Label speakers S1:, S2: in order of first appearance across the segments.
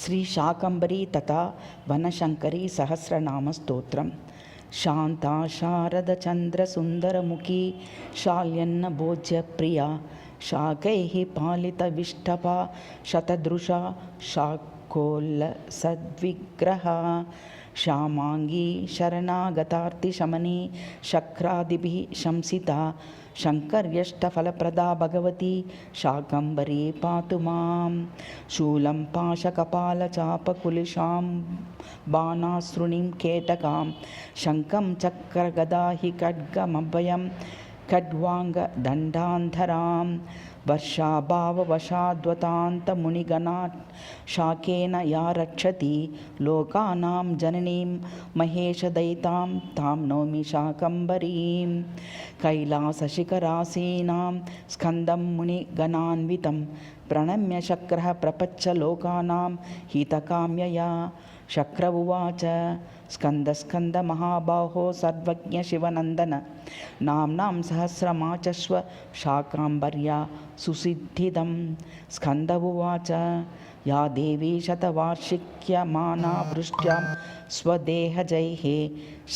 S1: श्री शाकंभरी तथा वनशंकरी सहस्रनाम स्तोत्रम। शांता शारद चंद्र सुंदरमुखी शाल्यन्न भोज्य प्रिया शाकैः पालित विष्टपा शतदृशा शाकोल्ल सद्विग्रहा श्यामांगी शरणागतार्ति शमनी शक्रादिभिः शंसिता शंकर्यष्टफलप्रदा भगवती शाकंभरी पातु मां। शूलं पाशकपालचापकुलिशां बाणासृणीं केटकां शङ्खं चक्रगदा हि खड्गमभयं खड्वाङ्गदण्डान्धरां वर्षाभाववशाद्वतान्तमुनिगणात् शाकेन या रक्षति लोकानां जननीं महेशदयितां तां नौमि शाकंभरीं। कैलासशिखरासीनां स्कन्दं मुनिगणान्वितं प्रणम्य शक्रः प्रपच्च लोकानां हितकाम्यया। शक्र उवाच स्कंद स्कंद महाबाहो सर्वज्ञ शिवनंदन नाम्नां सहस्रमाचस्व शाकांबर्या सुसिद्धिदं। स्कंद उवाच या देवी शतवार्षिक्यमाना वृष्ट्यां स्वदेहजैः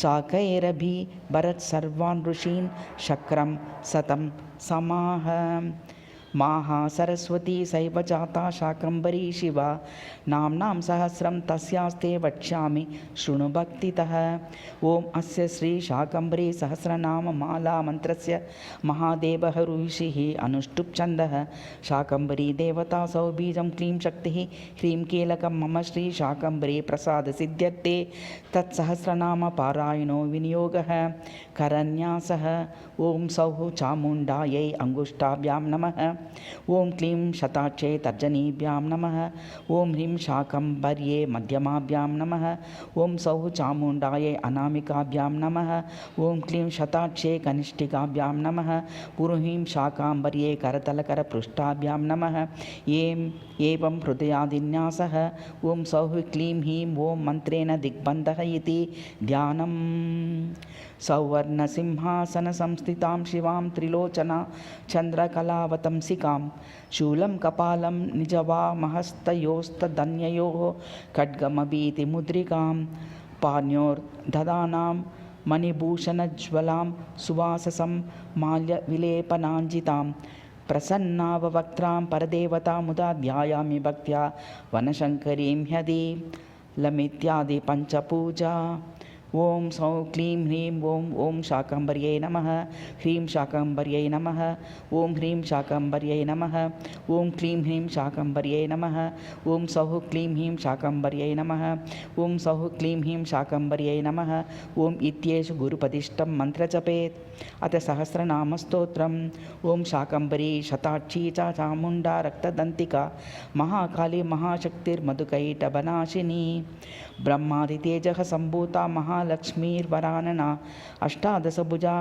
S1: शाकैरभि भरत्सर्वान् ऋषीन् शक्रं शतं समाह। माहा सरस्वती सैव जाता शाकंभरी शिवा नाम्नां सहस्रं तस्यास्ते वक्ष्यामि शृणु भक्तितः। ओम अस्य श्री शाकंभरी सहस्रनाम माला मंत्रस्य महादेवः ऋषिः अनुष्टुप् छन्दः। शाकंभरी देवता सौबीजं क्लीं शक्तिः ह्रीं कीलकं मम श्री शाकंभरी प्रसाद सिद्ध्यर्थे तत्सहस्रनाम पारायणो विनियोगः। करन्यासः ओम सौः चामुण्डायै अंगुष्ठाभ्यां नमः। ओम क्लीं शताक्षे तर्जनीभ्यां नमः। ओम ह्रीं शाकंभर्ये मध्यमाभ्यां नमः। ओम सौः चामुण्डायै अनामिकाभ्यां नमः। ओम क्लीं शताक्षे कनिष्ठिकाभ्यां नमः। पुरुहीं शाकांबर्ये करतलकरपृष्ठाभ्यां नमः। एवं हृदयादिन्यासः। ओम सौः क्लीं ह्रीं ओम मंत्रेण दिग्बन्धः इति ध्यानम्। सौवर्णसिंहासन संस्थितां शिवां त्रिलोचना चन्द्रकलावतंसिकां शूलं कपालं निजवामहस्तयोस्तदन्ययोः खड्गमभीतिमुद्रिकां पाण्योर्दधानां मणिभूषणज्वलां सुवाससं माल्यविलेपनाञ्जितां प्रसन्नाववक्त्रां परदेवता मुदा ध्यायामि भक्त्या वनशङ्करीं ह्यदि लमित्यादि पञ्चपूजा। ओम सौं क्लीं ह्रीं ओम शाकंभर्यै नमः। ह्रीं शाकंभर्यै नमः। ओम ह्रीं शाकंभर्यै नमः। ओम क्लीं ह्रीं शाकंभर्यै नमः। ओम सौः क्लीं ह्रीं शाकंभर्यै नमः। ओम सौः क्लीं ह्रीं शाकंभर्यै नमः। ओम इत्येषु गुरुपदिष्टं मंत्र जपेत्। अथ सहस्रनामस्तोत्रम्। ओम शाकंभरी शताक्षी च चामुण्डा रक्तदन्तिका महाकाली महाशक्तिर्मधुकैटभनाशिनी ब्रह्मादितेजः सम्भूता महालक्ष्मीर्वरानना अष्टादशभुजा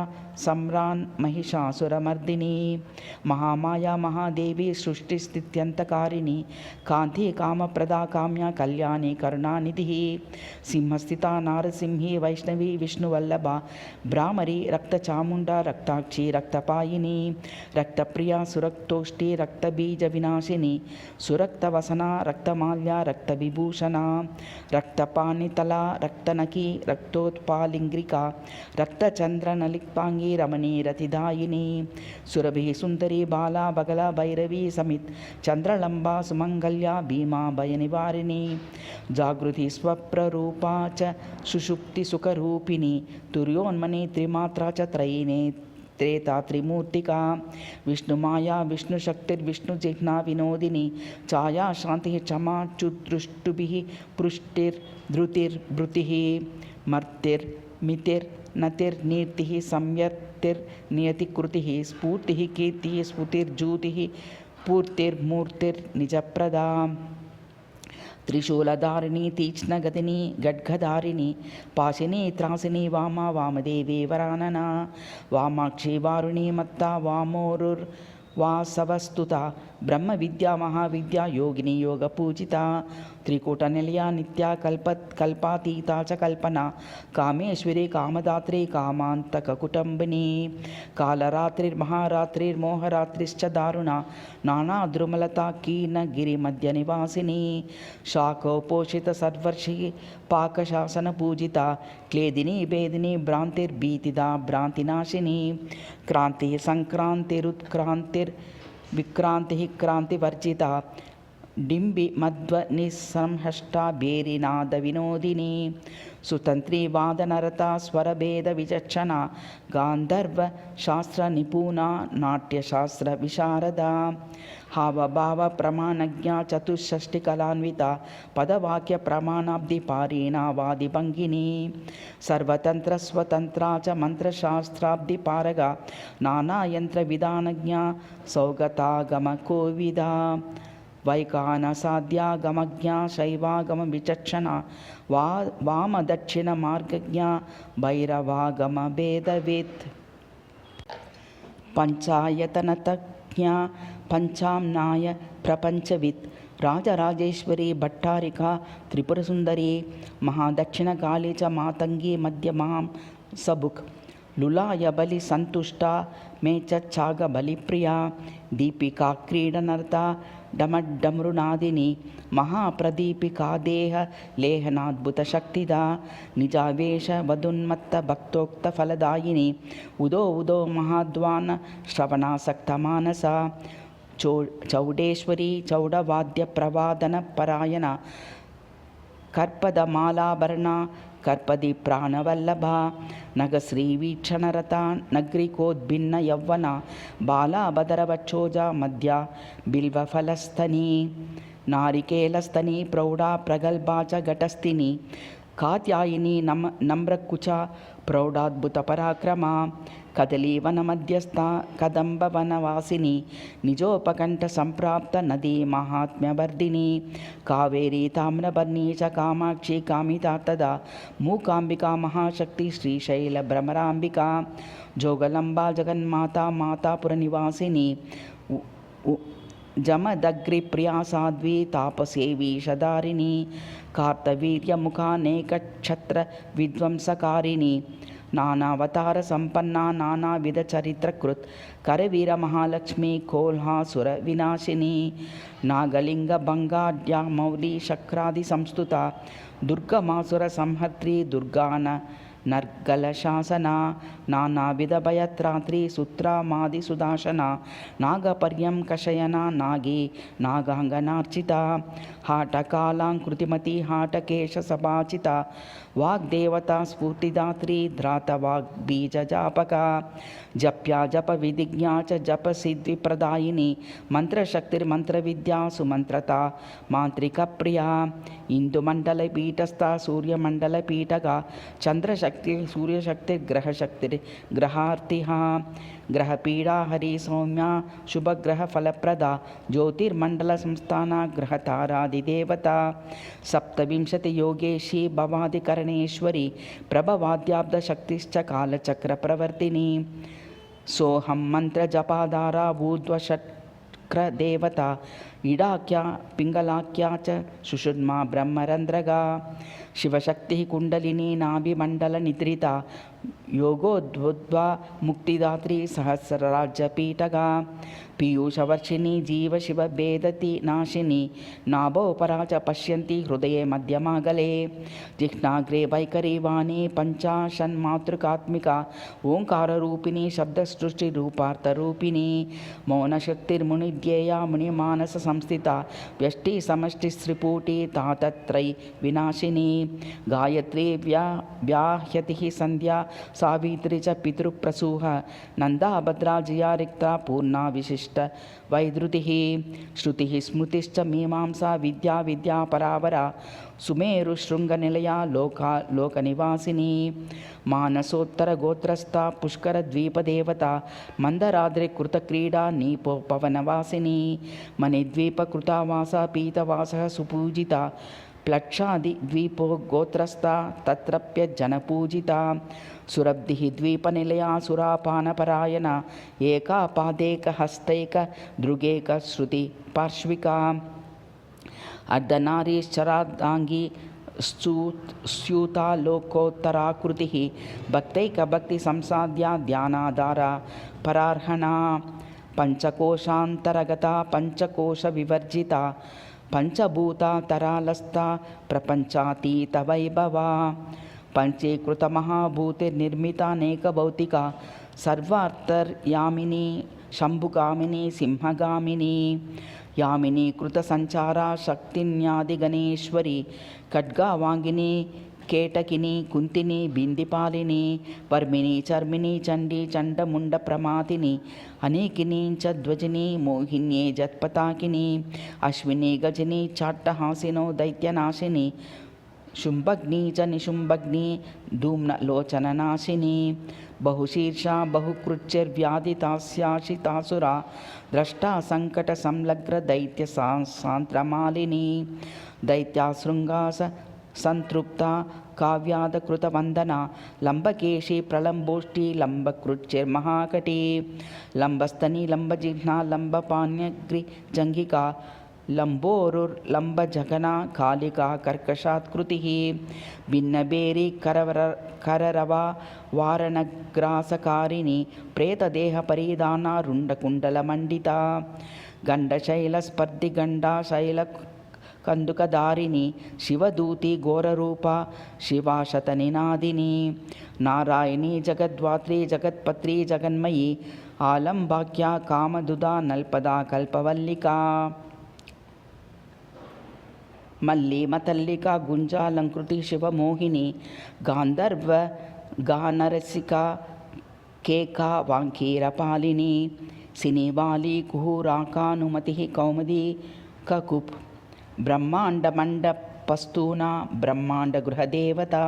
S1: सम्रान् महिषासुरमर्दिनी महामाया महादेवी सृष्टिस्थित्यन्तकारिणी कान्ति कामप्रदा काम्या कल्याणी करुणानिधिः सिंहस्थिता नारसिंही वैष्णवी विष्णुवल्लभा भ्रामरी रक्तचामुण्डा रक्ताक्षी रक्तपायिनी रक्तप्रिया सुरक्तोष्टी रक्तबीजविनाशिनी सुरक्तवसना रक्तमाल्या रक्तविभूषणा रक्तपाणितला रक्तनकी रक्तोत्पालिङ्ग्रिका रक्तचन्द्रनलिप्ताङ्गी रमणी रतिदायिनी सुरभिः सुन्दरी बाला बगला भैरवी समित चन्द्रलम्बा सुमङ्गल्या भीमा भयनिवारिणी जागृति स्वप्ररूपा च सुषुप्तिसुखरूपिणी तुर्योन्मनी त्रिमात्रा च त्रयीने त्रेता त्रिमूर्तिका विष्णुमाया विष्णुशक्तिर्विष्णुजिह्ना विनोदिनी छाया शांतिः क्षमा चुदृष्टुभिः पुष्टिर्धृतिर्भृतिः मर्तिर्मितिर्नतिर्नीतिः संयतिर्नियतिकृतिः स्फूर्तिः कीर्तिः स्फुतिर्ज्योतिः पूर्तिर्मूर्तिर्निजप्रदा त्रिशूलधारिणी तीक्ष्णगतिनी गड्गधारिणी पाशिनी त्रासिनी वामा वामदेवी वरानना वामाक्षी वारुणी मत्ता वामोरुर्वासवस्तुता ब्रह्म विद्या महाविद्या योगिनी योग पूजिता त्रिकूटनिलया नित्या कल्पातीता च कल्पना कामेश्वरी कामदात्री कामान्तककुटुम्बिनी कालरात्रिर्महारात्रिर्मोहरात्रिश्च दारुणा नानाद्रुमलता कीर्णगिरिमध्यनिवासिनी शाखोपोषित सर्वर्षि पाकशासनपूजिता क्लेदिनी भेदिनी भ्रान्तिर्भीतिदा भ्रान्तिनाशिनी क्रान्तिः संक्रान्तिरुत्क्रान्तिर्विक्रान्तिः क्रान्तिवर्जिता डिम्बि मध्वनिसंहष्टा बेरिनाद विनोदिनी सुतंत्री वादनरता स्वरभेद विचक्षणा गांधर्व शास्त्र निपुणा नाट्यशास्त्र विशारदा हावभाव प्रमाणज्ञा चतुष्षष्टि कलान्विता पदवाक्य प्रमाणाब्धि पारीणा वादिभंगिनी सर्वतंत्र स्वतंत्रा च मंत्रशास्त्राब्धि पारगा नाना यंत्र विधानज्ञा सौगतागम कोविदा वैकानसाध्यागमज्ञा शैवागम विचक्षणा वामदक्षिण मार्गज्ञा भैरवागम भेदवित् पंचायतनतज्ञा पंचाम्नाय प्रपंचवित् राजराजेश्वरी भट्टारिका त्रिपुरसुंदरी महादक्षिणकाली च मातंगी मध्यमां सबुक लुलाय बलि संतुष्टा मे चाग बलिप्रिया दीपिका क्रीडनर्ता डमड्डमृनादिनी महाप्रदीपिका देह लेहनाद्भुत शक्तिदा निजावेश वधुन्मत्त भक्तोक्त फलदायिनी उदो उदो महाद्वान श्रवणासक्त मानसा चौडेश्वरी चौडवाद्य प्रवादन परायण कर्पदमालाभरणा कर्पदि प्राणवल्लभा नगश्री वीक्षणरता नगरिकोद्भिन्न यौवना बाला बदरवक्षोजा मध्या बिल्वफलस्तनी नारिकेलस्तनी प्रौढा प्रगल्भा च घटस्थिनी कात्यायिनी नम्रकुचा प्रौढाद्भुतपराक्रमा कदलीवनमध्यस्था कदम्बवनवासिनी निजोपकण्ठसम्प्राप्त नदी महात्म्यवर्धिनी कावेरी ताम्रपर्णी च कामाक्षी कामितार्थदा मूकाम्बिका महाशक्ति श्रीशैलभ्रमराम्बिका जोगलम्बा जगन्माता मातापुरनिवासिनी जमदग्रिप्रिया साध्वी तापसेवी शदारिणी कार्तवीर्यमुखानेकक्षत्र विध्वंसकारिणी नानावतार संपन्ना नानाविध चरित्रकृत करवीर महालक्ष्मी कोल्हासुर विनाशिनी नागलिंग भंगाढ्या मौली शक्रादि संस्तुता दुर्गमासुर संहर्त्री दुर्गान नर्गलशासना नानाविधभयत्रात्री सुत्रामादिसुदाशना नागपर्यंकशयना नागी नागांगनार्चिता हाटकालांकृतिमती हाटकेशसभाचिता वाग्देवता स्फूर्तिदात्री ध्रातवाग्बीजजापका जप्या जपविधिज्ञा च जपसिद्धिप्रदायिनी मंत्रशक्तिर्मंत्रविद्या सुमंत्रता मांत्रिकप्रिया इंदुमंडलपीठस्था सूर्यमंडलपीठगा चंद्रशक्ति सूर्यशक्तिर्ग्रहशक्तिर्ग्रहार्तिः ग्रहपीडा हरि सौम्या शुभग्रहफलप्रदा ज्योतिर्मंडलसंस्थाना ग्रहतारादिदेवता सप्तविंशतियोगेशी भवादिकरणेश्वरी प्रभवाद्याब्धशक्तिश्च कालचक्रप्रवर्तिनी सोहं मंत्रजपाधारा ऊर्ध्वषट्क्रदेवता इडाख्या पिंगलाख्या च सुषुम्ना ब्रह्मरंध्रगा शिवशक्ति कुंडलिनी नाभिमंडलनिद्रिता योगोद्भुद्वा मुक्तिदात्री सहस्रराज्यपीठगा पीयूषवर्षिणी जीव शिव भेदति नाशिनी नाभोपरा च पश्यन्ति हृदये मध्यमागले जिह्नाग्रे वैखरी वाणी पंचाशन्मातृकात्मिका ओंकाररूपिणी शब्दसृष्टिरूपार्थरूपिणी मौनशक्तिर्मुनिध्येया मुनिमानस संस्थिता व्यष्टि समष्टि स्त्रिपूटी तातत्रय विनाशिनी गायत्री व्याह्यति संध्या सावित्री च पितृप्रसूह नंदा भद्रा जया रिक्ता पूर्णा विशिष्ट वैद्रुतिः श्रुतिः स्मृतिश्च मीमांसा विद्या विद्या परावरा सुमेरु शृंगनिलया लोकनिवासिनी मानसोत्तर गोत्रस्था पुष्कर द्वीपदेवता मंदराद्रि कृतक्रीडा नीपोपवनवासिनी मणिद्वीप कृतावासा पीतवासः सुपूजिता प्लक्षादिद्वीपो गोत्रस्था तत्रप्यजनपूजिता सुरब्धिः द्वीपनिलया सुरापानपरायणा एकापादेकहस्तैकदृगेकश्रुतिपार्श्विका अर्धनारीश्चरार्धाङ्गी स्यूता लोकोत्तराकृतिः भक्तैकभक्तिसंसाद्या ध्यानाधारा परार्हणा पंचकोशान्तरगता पंचकोशविवर्जिता पंचभूतातरालस्था प्रपञ्चातीतवैभवा पंचीकृतमहाभूतिर्निर्मितानेकभौतिका सर्वार्थर्यामिनी शम्भुगामिनी सिंहगामिनी यामिनी कृतसञ्चारा शक्तिन्यादिगणेश्वरी खड्गावाङ्गिनी केटकिनी कुन्तिनी बिन्दिपालिनी वर्मिणी चर्मिणी चण्डी चण्डमुण्डप्रमादिनी अनेकिनी च ध्वजिनी मोहिन्ये जत्पताकिनी अश्विनी गजनी चाट्टहासिनो दैत्यनाशिनी शुम्भग्नी च निशुम्भग्नी धूम्नलोचननाशिनी बहुशीर्षा बहुकृच्चिर्व्याधितास्याशितासुरा द्रष्टा सङ्कटसंलग्नदैत्यसान्त्रमालिनी दैत्याशृङ्गास संतृप्ता काव्यादकृतवन्दना लम्बकेशी प्रलम्बोष्ठी लम्बकृच्चिर्महाकटी लम्बस्तनी लम्बजिह्ना लम्बपाण्यग्रिजङ्गिका लम्बोरुर्लम्बजघना कालिका कर्कशात्कृतिः भिन्नबेरी कररवा वारणग्रासकारिणी प्रेतदेहपरिधाना रुण्डकुण्डलमण्डिता गण्डशैलस्पर्धिगण्डा शैल कंदुकधारिणी शिवदूती घोररूपा शिवाशतनिनादिनी नारायणी जगद्धात्री जगत्पत्री जगन्मयी आलम्बाख्या कामदुदा नल्पदा कल्पवल्लिका मल्लीमतल्लिका गुञ्जालङ्कृति शिवमोहिनी गान्धर्व गानरसिका केका वाङ्कीरपालिनी सिनीवाली कुहूराकानुमतिः कौमुदी ककुप् ब्रह्माण्डमण्डपस्तूना ब्रह्माण्डगृहदेवता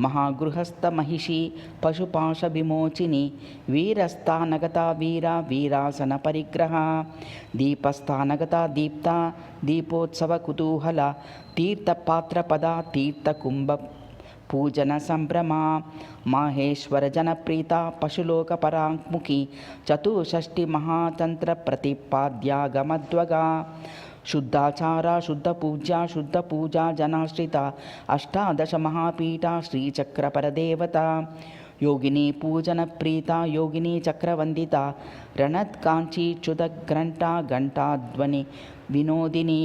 S1: महागृहस्थमहिषी पशुपाशविमोचिनी वीरस्थानगता वीरा वीरासनपरिग्रहा दीपस्थानगता दीप्ता दीपोत्सवकुतूहला तीर्थपात्रपदा तीर्थकुम्भपूजनसम्भ्रमा माहेश्वरजनप्रीता पशुलोकपराङ्मुखी चतुष्षष्टिमहातन्त्रप्रतिपाद्यागमध्वगा शुद्धाचारा शुद्धपूज्या शुद्धपूजा जनाश्रिता अष्टादश महापीठा श्रीचक्रपरदेवता योगिनी पूजनप्रीता योगिनी चक्रवन्दिता रणत्काञ्चीच्युतघ्रण्टा घण्टाध्वनि विनोदिनी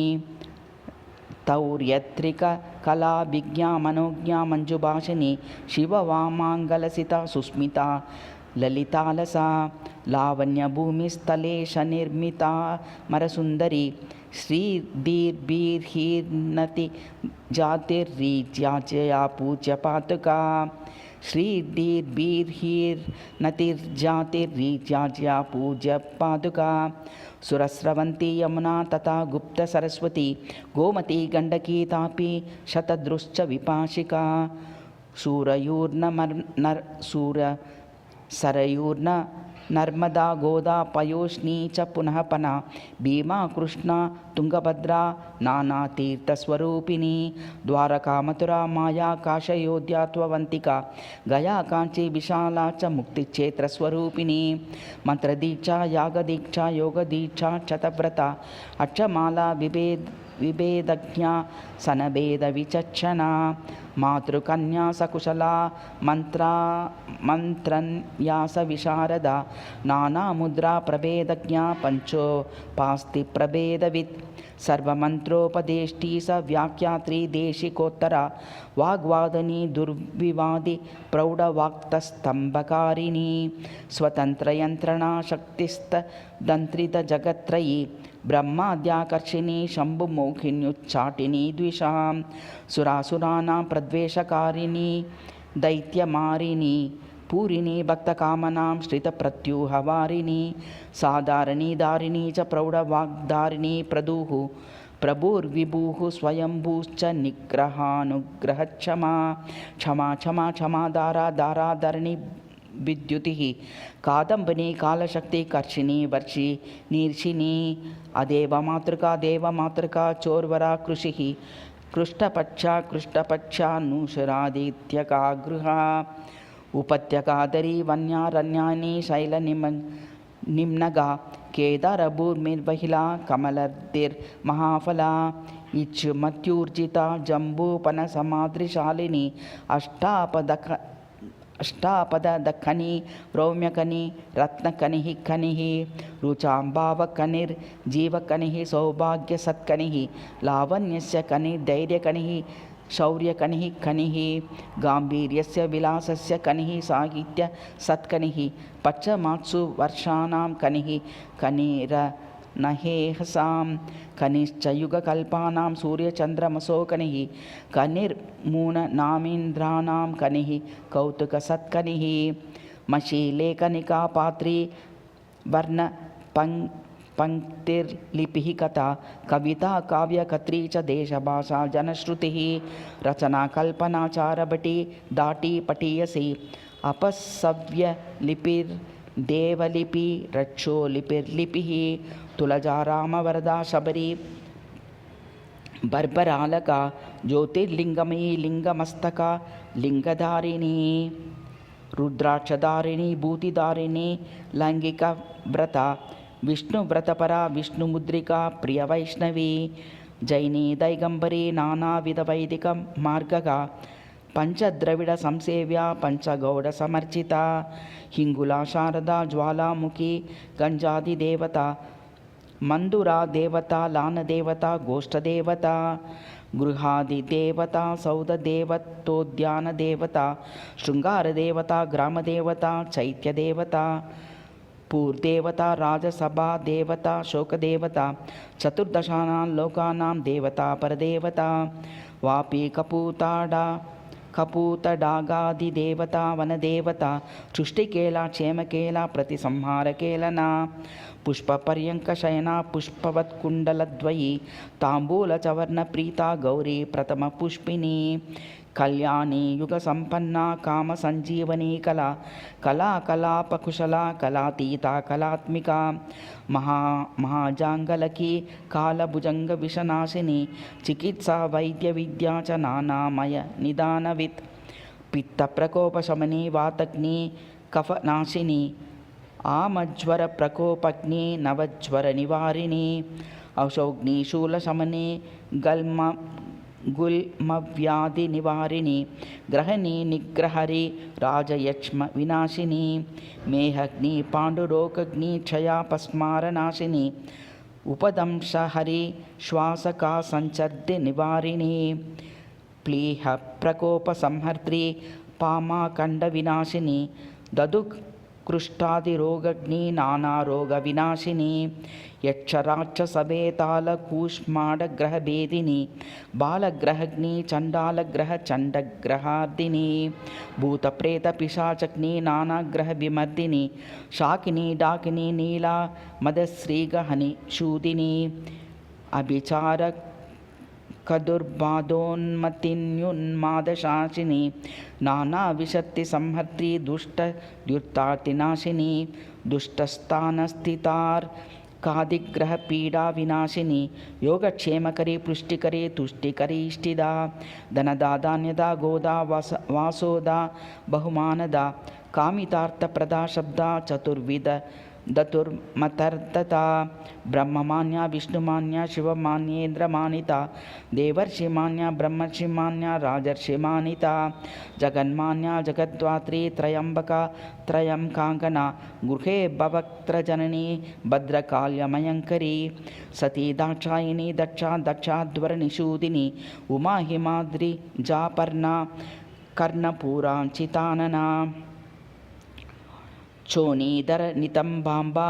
S1: तौर्यत्रिककलाभिज्ञा मनोज्ञा मञ्जुभाषिनी शिववामाङ्गलसिता सुस्मिता ललितालसा लावण्यभूमिस्थलेशनिर्मिता मरसुन्दरी श्रीदीर्भिर्हीर्नति जातिर्रीज्याजया पूज्यपादुका श्रीदीर्भिर्हीर्नतिर्जातिर्रीज्याजया पूज्यपादुका सुरस्रवन्ती यमुना तथा गुप्तसरस्वती गोमती गण्डकी तापी शतदृश्च विपाशिका सरयूर्न नर्मदा गोदा पयोष्णी च पुनः पना भीमा कृष्णा तुंगभद्रा नानातीर्थस्वरूपिणी द्वारका मथुरा माया काशयोध्या त्ववन्तिका गया कांची विशाला च मुक्तिक्षेत्रस्वरूपिणी मंत्रदीक्षा यागदीक्षा योगदीक्षा शतव्रता अक्षमाला विभेदज्ञा सनभेद विचक्षणा मातृकन्या सकुशला मंत्रन्यास विशारदा नानामुद्रा प्रभेदज्ञा पंचोपास्ति प्रभेदवित् सर्वमंत्रोपदेष्टि स व्याख्यात्री देशिकोत्तरा वाग्वादिनी दुर्विवादि प्रौढवाक्तस्तंभकारिणी स्वतंत्रयंत्रणा शक्तिस्तदंत्रितजगत्त्रयी ब्रह्माद्याकर्षिणी शंभुमोहिन्युच्चाटिनी द्विषां सुरासुराणां प्रद्वेषकारिणी दैत्यमारिणी पूरिणी भक्तकामनां श्रितप्रत्यूहवारिणी साधारणी दारिणी च प्रौढवाग्धारिणी प्रदुः प्रभुर्विभुः स्वयंभूश्च निग्रहानुग्रहक्षमा क्षमा क्षमा क्षमाधारा धाराधरणी विद्युतिः कादम्बिनी कालशक्ति कर्षिणी वर्षि नीर्षिणी अदेव मातृका देवमातृका चोर्वरा कृषिः कृष्टपक्षान्नुषरादित्यकागृहा उपत्यकादरी वन्यारण्यानि शैलनिम्नगा केदारभूमिर्बहिला कमलर्दिर्महाफला इच्छुमत्यूर्जिता जम्बूपनसमादृशालिनी अष्टापदखनी रौम्यकनी रत्नकनिः कनिः रुचाम्बावकनिर्जीवकनिः सौभाग्यसत्कनिः लावण्यस्य कनिर्धैर्यकनिः शौर्यकनिः कनिः गाम्भीर्यस्य विलासस्य कनिः साहित्यसत्कनिः पक्षमात्सु वर्षाणां कनिः कनिरनहेहसां कनिश्च युगकल्पानां सूर्यचन्द्रमसो कनिः कनिर्मूननामीन्द्राणां कनिः कौतुकसत्कनिः मशीलेखनिका पात्री पंक्तिर्लिपिः कथा कविता काव्यकत्री च देशभाषा जनश्रुतिः रचना कल्पना चारभटी दाटी पठीयसी अपसव्यलिपिर्देवलिपि रक्षोलिपिर्लिपिः तुलजा रामवरदा शबरी बर्बरालका ज्योतिर्लिंगमयी लिंगमस्तका लिंगधारिणी रुद्राक्षधारिणी भूतिधारिणी लैंगिकव्रता विष्णुव्रतपरा विष्णुमुद्रिका प्रियवैष्णवी जैनी दैगंबरी नानाविधवैदिकमार्गगा पंचद्रविडसंसेव्या पंचगौडसमर्चिता हिंगुला शारदा ज्वालामुखी गंजादिदेवता मंदुरा देवता लानदेवता गोष्ठदेवता गृहादिदेवता सौधदेवतोद्यानदेवता शृंगारदेवता ग्रामदेवता चैत्यदेवता पूर्देवता राजसभा देवता शोकदेवता चतुर्दशानां लोकानां देवता परदेवता वापी कपूतडागादिदेवता वनदेवता सृष्टिकेला क्षेमकेला प्रतिसंहारकेलना पुष्पपर्यङ्कशयना पुष्पवत्कुण्डलद्वयी ताम्बूलचवर्णप्रीता गौरी प्रथमपुष्पिनी कल्याणी युगसम्पन्ना कामसञ्जीवनी कला कलाकलापकुशला कलातीता कलात्मिका महाजाङ्गलकी कालभुजङ्गविषनाशिनी चिकित्सा वैद्यविद्या च नानामय निदानवित् पित्तप्रकोपशमनी वातग्नि कफनाशिनी आमज्वरप्रकोपग्नि नवज्वरनिवारिणी औषोग्नि शूलशमनी गुल्मव्याधिनिवारिणी ग्रहणी निग्रहरी राजयक्ष्म विनाशिनी मेहग्नि पाण्डुरोगग्नि क्षयापस्मारनाशिनी उपदंशहरी श्वासका संचर्दिनिवारिणी प्लीह प्रकोपसंहर्त्री पामाकण्डविनाशिनी ददुकृष्टादिरोगग्नि नानारोगविनाशिनी यक्षराक्षसवेतालकूष्माण्डग्रहभेदिनी बालग्रहग्नि चण्डालग्रहचण्डग्रहार्दिनी भूतप्रेतपिशाचग्नि नानाग्रहविमर्दिनी शाकिनी डाकिनी नीला मदश्रीगहनि शूदिनी अभिचार कदुर्बाधोन्मतिन्युन्मादशासिनी नानाविशक्तिसंहर्त्री दुष्टद्युत्तार्तिनाशिनी दुष्टस्थानस्थितार्कादिग्रहपीडाविनाशिनी योगक्षेमकरी पुष्टिकरी तुष्टिकरी इष्टिदा धनदा धान्यदा गोदा वासोदा बहुमानदा कामितार्थप्रदा शब्दा चतुर्विध दतुर्मतर्दता ब्रह्ममान्या विष्णुमान्या शिवमान्येन्द्रमानिता देवर्षिमान्या ब्रह्मर्षिमान्या राजर्षिमानिता जगन्मान्या जगद्धात्री त्रयंबका त्रयंकांगना गृहे भवक्त्रजननी भद्रकाल्यमयंकरी सती दाक्षायिनी दक्षा दक्षाध्वरनिषूदिनी उमा हिमाद्रि जापर्णा कर्णपूरांचितानना चोनीधर नितंबांबा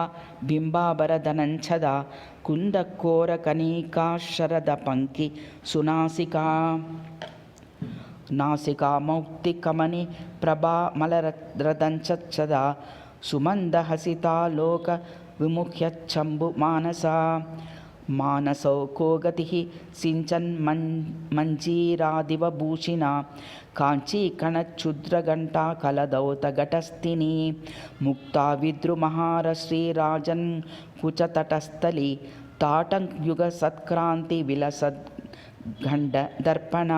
S1: बिंबाबरधनंछदा कुंदकोरकनिका शरद पंक्ति सुनासिका नासिका मौक्तिकमणि प्रभा मलरदंचदा सुमंदहसिता लोक विमुख्य चंबु मानसा मानसौ को गतिः सिंचन् मंजीरादिवभूषिणा कांचीकणच्छुद्रघंटा कलदौतघटस्थिनी मुक्ता विद्रुमहारश्रीराजन् कुचतटस्थली ताटङ्कयुगसत्क्रान्ति विलसद् గండ దర్పణ